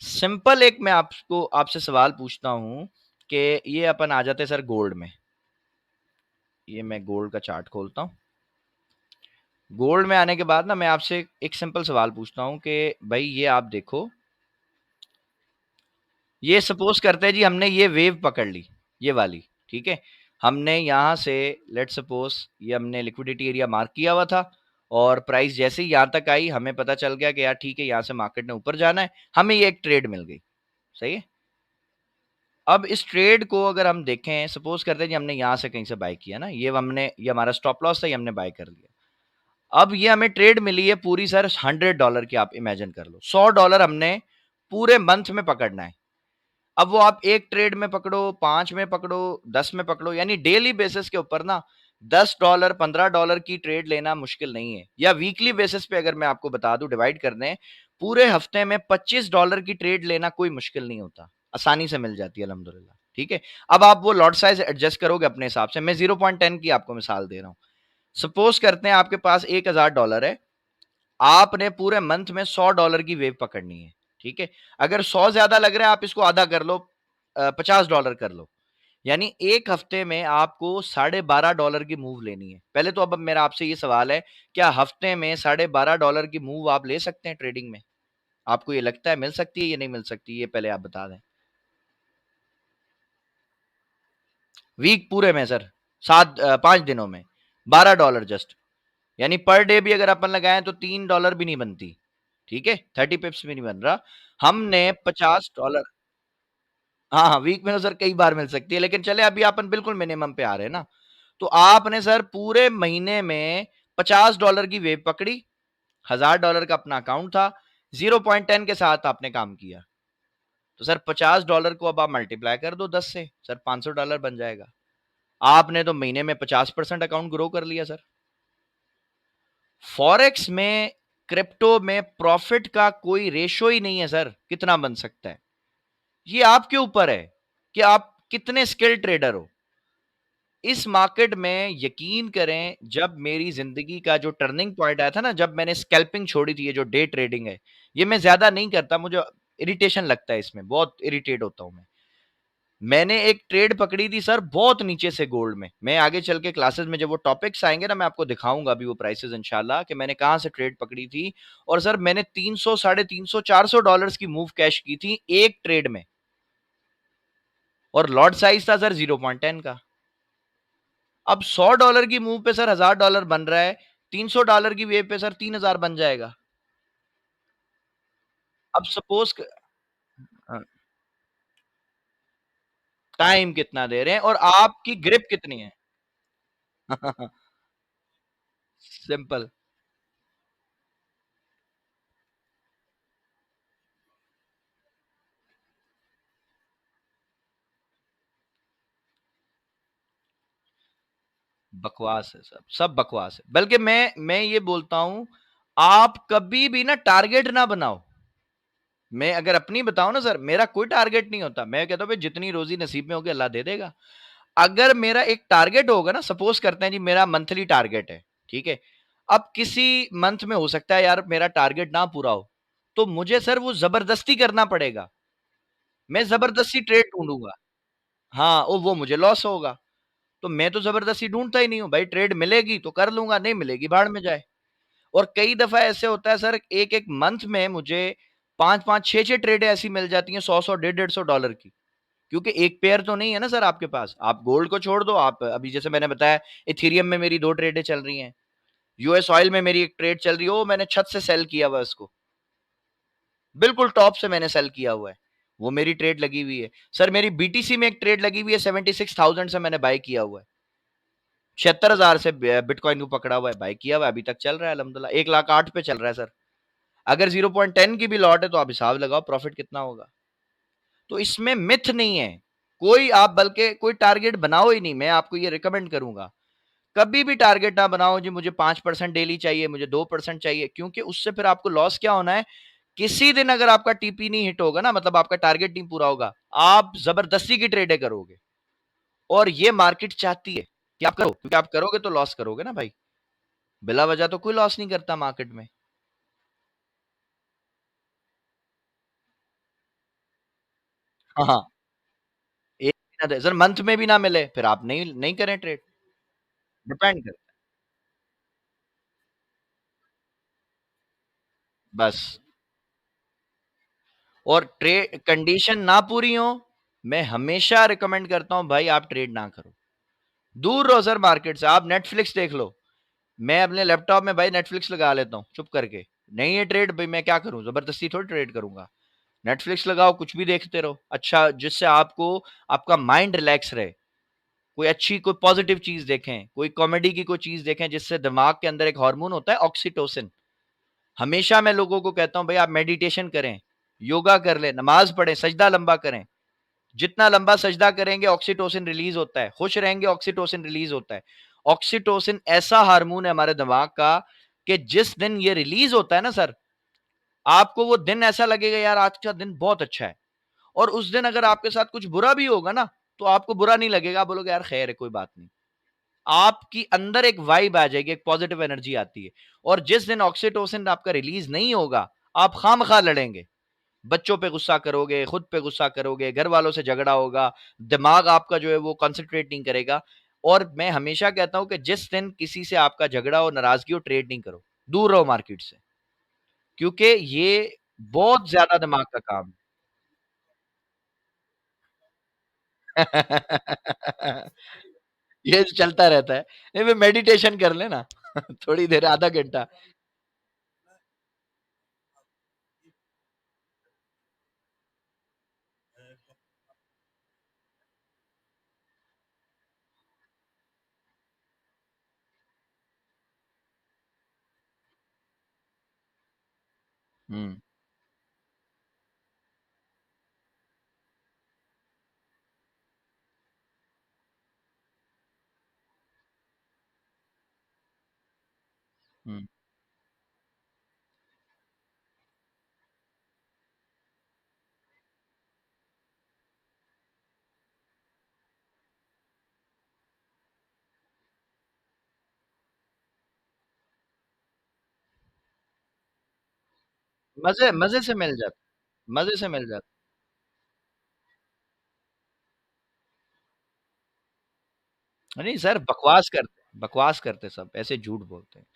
सिंपल एक मैं आपको आपसे सवाल पूछता हूँ कि ये अपन आ जाते हैं सर गोल्ड में। ये मैं गोल्ड का चार्ट खोलता हूँ। गोल्ड में आने के बाद ना मैं आपसे एक सिंपल सवाल पूछता हूँ कि भई ये आप देखो, ये सपोज़ करते हैं जी हमने ये वेव पकड़ ली, ये वाली, ठीक है? हमने यहाँ से लेट्स सपोज़ ये हमने लिक्विडिटी एरिया मार्क किया हुआ था और प्राइस जैसे ही यहाँ तक आई, हमें पता चल गया कि यार ठीक है, यहाँ से मार्केट ने ऊपर जाना है, हमें ये एक ट्रेड मिल गई, सही है? अब इस ट्रेड को अगर हम देखें, सपोज़ करते हैं जी हमने यहाँ से कहीं से बाय किया ना, ये हमारा स्टॉप लॉस था, ये हमने बाय कर लिया। अब ये हमें ट्रेड मिली है पूरी सर $100 की, आप इमेजिन कर लो। $100 हमने पूरे मंथ में पकड़ना है। अब वो आप 1 ट्रेड में पकड़ो, 5 में पकड़ो, 10 में पकड़ो, यानी डेली बेसिस के ऊपर ना $10, $15 की ट्रेड लेना मुश्किल नहीं है। या वीकली बेसिस पे अगर मैं आपको बता दूँ डिवाइड कर दें, पूरे हफ्ते में $25 की ट्रेड लेना कोई मुश्किल नहीं होता। आसानी से मिल जाती है अल्हम्दुलिल्लाह, ठीक है? अब आप वो लॉट साइज़ एडजस्ट करोगे अपने हिसाब से। मैं 0.10 की आपको मिसाल दे रहा हूँ। सपोज़ करते हैं आपके पास $1000 है, आपने पूरे मंथ में $100 की वेव पकड़नी है, ठीक है? अगर 100 ज़्यादा लग रहा है, आप इसको आधा कर लो, $50 कर लो। यानी 1 हफ्ते में आपको $12.5 की मूव लेनी है। पहले तो अब मेरा आपसे ये सवाल है, क्या हफ्ते में $12.5 की मूव आप ले सकते हैं ट्रेडिंग में? आपको ये लगता है मिल सकती है या नहीं मिल सकती? ये पहले आप बता दें। वीक पूरे में सर 5 दिनों में $12 जस्ट। यानी पर डे भी अगर अपन लगाएँ तो $3 भी नहीं बनती, ठीक है? 30 पिप्स भी नहीं बन रहा। हमने $50। हाँ, हाँ, वीक में तो सर कई बार मिल सकती है, लेकिन चलें अभी अपन बिल्कुल मिनिमम पे आ रहे हैं ना। तो आपने सर पूरे महीने में $50 की वेव पकड़ी, $1000 का अपना अकाउंट था, 0.10 के साथ आपने काम किया। तो सर $50 को अब आप मल्टीप्लाई कर दो 10 से, सर $500 बन जाएगा। आपने तो महीने में 50% अकाउंट ग्रो कर लिया सर। फॉरेक्स में, क्रिप्टो में प्रॉफिट का कोई रेशो ही नहीं है सर, कितना बन सकता है। ये आपके ऊपर है कि आप कितने स्किल्ड ट्रेडर हो। इस मार्केट में यकीन करें, जब मेरी ज़िंदगी का जो टर्निंग पॉइंट आया था ना, जब मैंने स्कैल्पिंग छोड़ी थी, ये जो डे ट्रेडिंग है, ये मैं ज़्यादा नहीं करता, मुझे इरिटेशन लगता है इसमें, बहुत इरिटेट होता हूँ मैं। मैंने एक ट्रेड पकड़ी थी सर बहुत नीचे से गोल्ड में। मैं आगे चल के क्लासेस में जब वो टॉपिक्स आएँगे ना, मैं आपको दिखाऊँगा अभी वो प्राइसेज़ इंशाल्लाह कि मैंने कहाँ से ट्रेड पकड़ी थी। और सर मैंने 300, साढ़े 300, $400 की मूव कैश की थी एक ट्रेड में, और लॉट साइज़ था सर 0.10 का। अब $100 की मूव पे सर $1000 बन रहा है, $300 की वेव पे सर 3000 बन जाएगा। अब सपोज़ क हाँ, टाइम कितना दे रहे हैं और आपकी ग्रिप कितनी है। सिंपल। बकवास है सब, सब बकवास है। बल्कि मैं ये बोलता हूँ, आप कभी भी ना टारगेट ना बनाओ। मैं अगर अपनी बताऊँ ना सर, मेरा कोई टारगेट नहीं होता। मैं कहता हूँ भाई जितनी रोज़ी नसीब में होगी अल्लाह दे देगा। अगर मेरा एक टारगेट होगा ना, सपोज़ करते हैं जी मेरा मंथली टारगेट है, ठीक है? अब किसी मंथ में हो सकता है यार मेरा टारगेट ना पूरा हो, तो मुझे सर वो ज़बरदस्ती करना पड़ेगा। मैं ज़बरदस्ती ट्रेड ढूँढूँगा। हाँ, वो मुझे लॉस होगा। तो मैं तो ज़बरदस्ती ढूँढता ही नहीं हूँ, भाई ट्रेड मिलेगी तो कर लूँगा, नहीं मिलेगी भाड़ में जाए। और कई दफ़ा ऐसे होता है सर, एक-एक मंथ में मुझे 5-5 6-6 ट्रेडें ऐसी मिल जाती हैं 100-100 डेढ़-डेढ़ सौ डॉलर की। क्योंकि एक पेयर तो नहीं है ना सर आपके पास। आप गोल्ड को छोड़ दो, आप अभी जैसे मैंने बताया इथेरियम में मेरी 2 ट्रेडें चल रही हैं। यूएस ऑयल में मेरी एक ट्रेड चल रही है, वो मैंने छत से सेल किया हुआ है उसको। बिल्कुल टॉप से मैंने सेल किया हुआ है। वो मेरी ट्रेड लगी हुई है। सर मेरी बीटीसी में एक ट्रेड लगी हुई है 76,000 से मैंने बाय किया हुआ है। 76,000 से बिटकॉइन को पकड़ा हुआ है, बाय किया हुआ है, अभी तक चल रहा है अल्हम्दुलिल्लाह 1,08,000 पे चल रहा है सर। अगर 0.10 की भी लॉट है तो आप हिसाब लगाओ प्रॉफिट कितना होगा। तो इसमें मिथ नहीं है। कोई आप बल्कि कोई टारगेट बनाओ ही नहीं, मैं आपको ये रिकमेंड करूँगा। कभी भी टारगेट ना बनाओ जी मुझे 5% डेली चाहिए, मुझे 2% चाहिए, क्योंकि उससे फिर आपको लॉस क्या होना है, किसी दिन अगर आपका टीपी नहीं हिट होगा ना, मतलब आपका टारगेट नहीं पूरा होगा, आप ज़बरदस्ती की ट्रेडें करोगे और ये मार्केट चाहती है कि आप करो, क्योंकि आप करोगे तो लॉस करोगे ना भाई। बिला वजह तो कोई लॉस नहीं करता मार्केट में। हाँ, हाँ। एक भी ना दे सर, मंथ में भी ना मिले, फिर आप नहीं नहीं करें ट्रेड, डिपेंड करता है। बस। और ट्रे कंडीशन ना पूरी हो, मैं हमेशा रिकमेंड करता हूँ भाई आप ट्रेड ना करो। दूर रहो सर मार्केट से, आप नेटफ्लिक्स देख लो। मैं अपने लैपटॉप में भाई नेटफ्लिक्स लगा लेता हूँ चुप करके। नहीं है ट्रेड भाई, मैं क्या करूँ, ज़बरदस्ती थोड़ी ट्रेड करूँगा। नेटफ्लिक्स लगाओ, कुछ भी देखते रहो। अच्छा, जिससे आपको आपका माइंड रिलैक्स रहे। कोई अच्छी कोई पॉज़िटिव चीज़ देखें, कोई कॉमेडी की कोई चीज़ देखें जिससे दिमाग के अंदर एक हार्मोन होता है ऑक्सीटोसिन। हमेशा मैं लोगों को कहता हूँ भाई आप मेडिटेशन करें, योगा कर लें, नमाज़ पढ़ें, सजदा लंबा करें। जितना लंबा सजदा करेंगे ऑक्सीटोसिन रिलीज होता है, खुश रहेंगे ऑक्सीटोसिन रिलीज होता है। ऑक्सीटोसिन ऐसा हार्मोन है हमारे दिमाग का कि जिस दिन ये रिलीज होता है ना सर, आपको वो दिन ऐसा लगेगा यार आज का दिन बहुत अच्छा है। और उस दिन अगर आपके साथ कुछ बुरा भी होगा ना, तो आपको बुरा नहीं लगेगा, आप बोलोगे यार खैर है कोई बात नहीं। आपकी अंदर एक वाइब आ जाएगी, एक पॉजिटिव एनर्जी आती है। और जिस दिन ऑक्सीटोसिन आपका रिलीज नहीं होगा, आप खामखा लड़ेंगे, बच्चों पे गुस्सा करोगे, खुद पे गुस्सा करोगे, घर वालों से झगड़ा होगा, दिमाग आपका जो है वो कंसंट्रेट नहीं करेगा। और मैं हमेशा कहता हूँ कि जिस दिन किसी से आपका झगड़ा हो, नाराज़गी हो, ट्रेड नहीं करो, दूर रहो मार्केट से, क्योंकि ये बहुत ज़्यादा दिमाग का काम है। ये चलता रहता है। नहीं, मैं मेडिटेशन कर लेना थोड़ी देर, आधा घंटा। हुँ, हुँ, मज़े मज़े से मिल जाता, मज़े से मिल जाता। नहीं सर, बकवास करते सब, ऐसे झूठ बोलते हैं।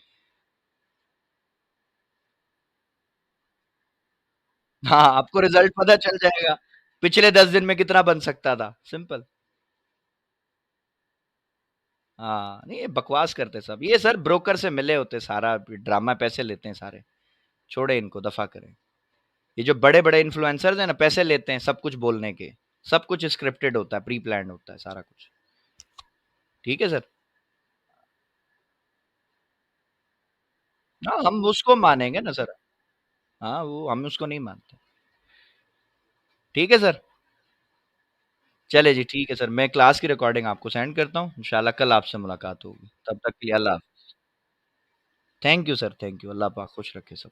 हाँ, आपको रिज़ल्ट पता चल जाएगा, पिछले 10 दिन में कितना बन सकता था, सिंपल। हाँ, नहीं ये बकवास करते सब, ये सर ब्रोकर से मिले होते सारा ड्रामा, पैसे लेते हैं सारे, छोड़े इनको, दफ़ा करें। ये जो बड़े-बड़े इन्फ्लुएंसर्स हैं ना, पैसे लेते हैं सब कुछ बोलने के। सब कुछ स्क्रिप्टेड होता है, प्री प्लान्ड होता है सारा कुछ। ठीक है सर? हाँ, हम उसको मानेंगे ना सर। हाँ, वो हम उसको नहीं मानते। ठीक है सर? चलिए जी, ठीक है सर। मैं क्लास की रिकॉर्डिंग आपको सेंड करता हूँ। इंशाल्लाह कल आपसे मुलाकात होगी। तब तक के लिए अल्लाह हाफ़िज़। Thank you sir, thank you. अल्लाह पाक खुश रखे सब।